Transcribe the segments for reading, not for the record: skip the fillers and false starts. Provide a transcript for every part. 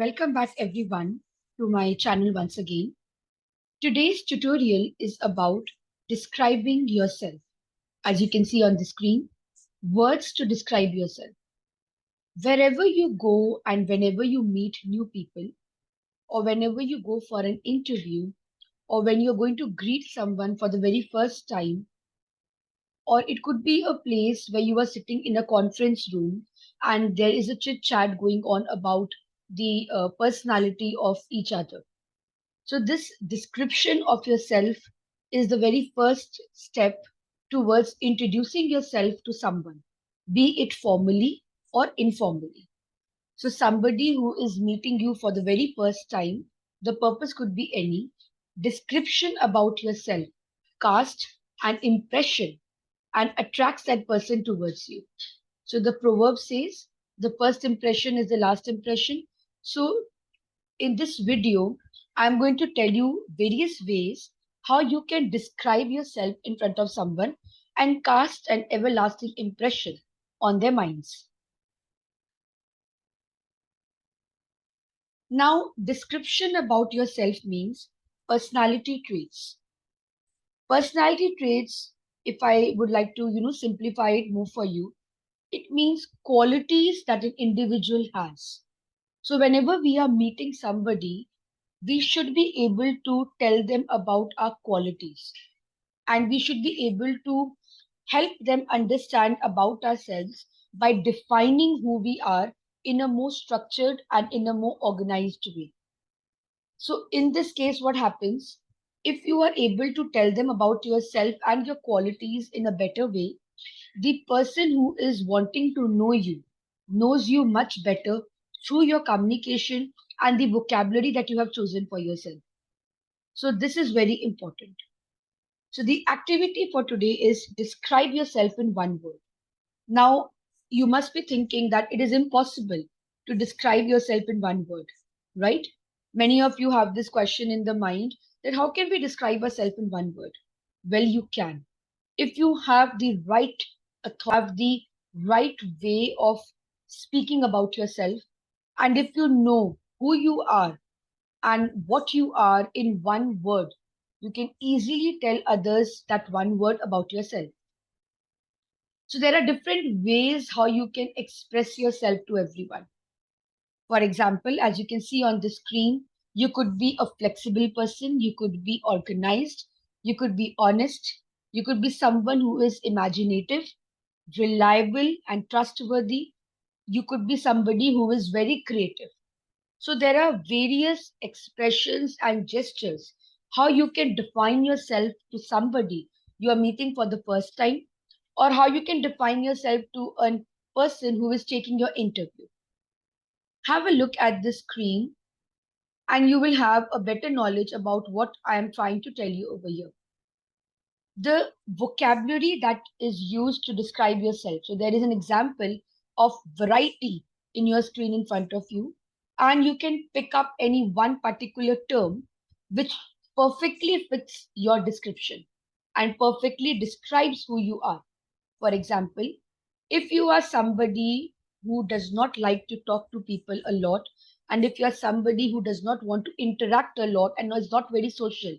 Welcome back everyone to my channel once again. Today's tutorial is about describing yourself. As you can see on the screen, words to describe yourself. Wherever you go and whenever you meet new people, or whenever you go for an interview, or when you're going to greet someone for the very first time, or it could be a place where you are sitting in a conference room and there is a chit chat going on about the personality of each other. So, this description of yourself is the very first step towards introducing yourself to someone, be it formally or informally. So, somebody who is meeting you for the very first time, the purpose could be any description about yourself, cast an impression and attracts that person towards you. So, the proverb says the first impression is the last impression. So, in this video, I'm going to tell you various ways how you can describe yourself in front of someone and cast an everlasting impression on their minds. Now, description about yourself means personality traits. Personality traits, if I would like to, simplify it more for you, it means qualities that an individual has. So whenever we are meeting somebody, we should be able to tell them about our qualities, and we should be able to help them understand about ourselves by defining who we are in a more structured and in a more organized way. So in this case, what happens if you are able to tell them about yourself and your qualities in a better way, the person who is wanting to know you knows you much better through your communication and the vocabulary that you have chosen for yourself. So, this is very important. So, the activity for today is describe yourself in one word. Now, you must be thinking that it is impossible to describe yourself in one word, right? Many of you have this question in the mind that how can we describe ourselves in one word? Well, you can. If you have the right way of speaking about yourself, and if you know who you are and what you are in one word, you can easily tell others that one word about yourself. So there are different ways how you can express yourself to everyone. For example, as you can see on the screen, you could be a flexible person, you could be organized, you could be honest, you could be someone who is imaginative, reliable, and trustworthy. You could be somebody who is very creative. So there are various expressions and gestures how you can define yourself to somebody you are meeting for the first time, or how you can define yourself to a person who is taking your interview. Have a look at the screen and you will have a better knowledge about what I am trying to tell you over here. The vocabulary that is used to describe yourself. So there is an example of variety in your screen in front of you, and you can pick up any one particular term which perfectly fits your description and perfectly describes who you are. For example, if you are somebody who does not like to talk to people a lot, and if you are somebody who does not want to interact a lot and is not very social,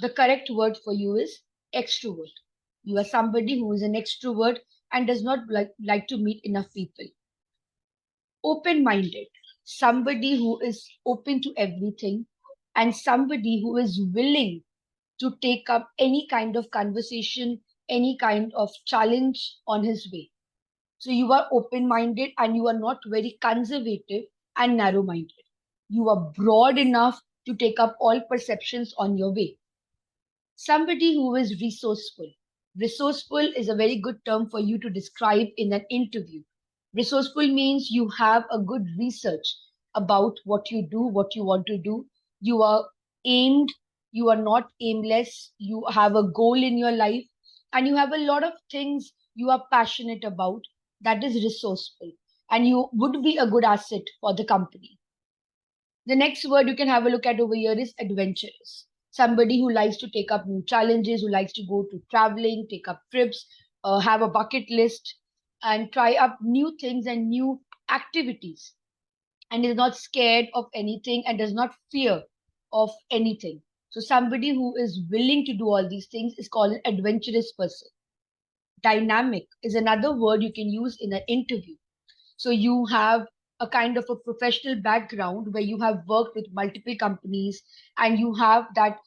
the correct word for you is extrovert. You are somebody who is an extrovert and does not like to meet enough people. Open minded, somebody who is open to everything and somebody who is willing to take up any kind of conversation, any kind of challenge on his way. So you are open minded and you are not very conservative and narrow minded. You are broad enough to take up all perceptions on your way. Somebody who is resourceful. Resourceful is a very good term for you to describe in an interview. Resourceful means you have a good research about what you do, what you want to do. You are aimed, you are not aimless, you have a goal in your life, and you have a lot of things you are passionate about. That is resourceful, and you would be a good asset for the company. The next word you can have a look at over here is adventurous. Somebody who likes to take up new challenges, who likes to go to traveling, take up trips, have a bucket list, and try up new things and new activities. and is not scared of anything and does not fear of anything. So somebody who is willing to do all these things is called an adventurous person. Dynamic is another word you can use in an interview. So you have a kind of a professional background where you have worked with multiple companies and you have that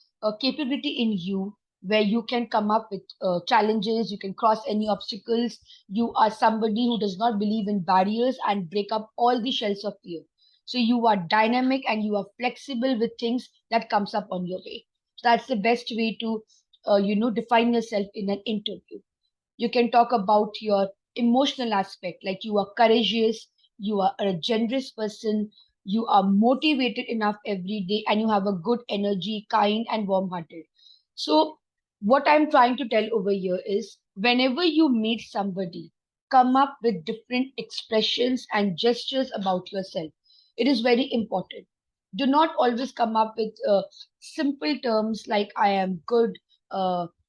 capability in you where you can come up with challenges, you can cross any obstacles. You are somebody who does not believe in barriers and break up all the shells of fear. So you are dynamic and you are flexible with things that comes up on your way. So that's the best way to define yourself in an interview. You can talk about your emotional aspect, like you are courageous, you are a generous person, you are motivated enough every day, and you have a good energy, kind and warm hearted. So what I'm trying to tell over here is whenever you meet somebody, come up with different expressions and gestures about yourself. It is very important. Do not always come up with simple terms like I am good,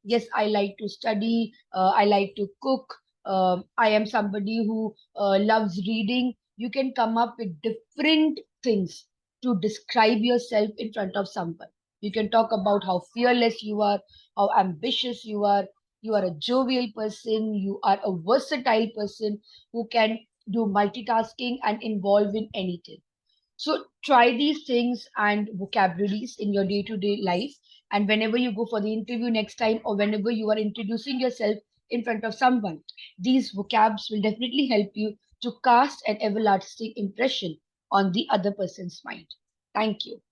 yes, I like to study, I like to cook, I am somebody who loves reading. You can come up with different things to describe yourself in front of someone. You can talk about how fearless you are, how ambitious you are a jovial person, you are a versatile person who can do multitasking and involve in anything. So try these things and vocabularies in your day-to-day life. And whenever you go for the interview next time, or whenever you are introducing yourself in front of someone, these vocabs will definitely help you to cast an everlasting impression on the other person's mind. Thank you.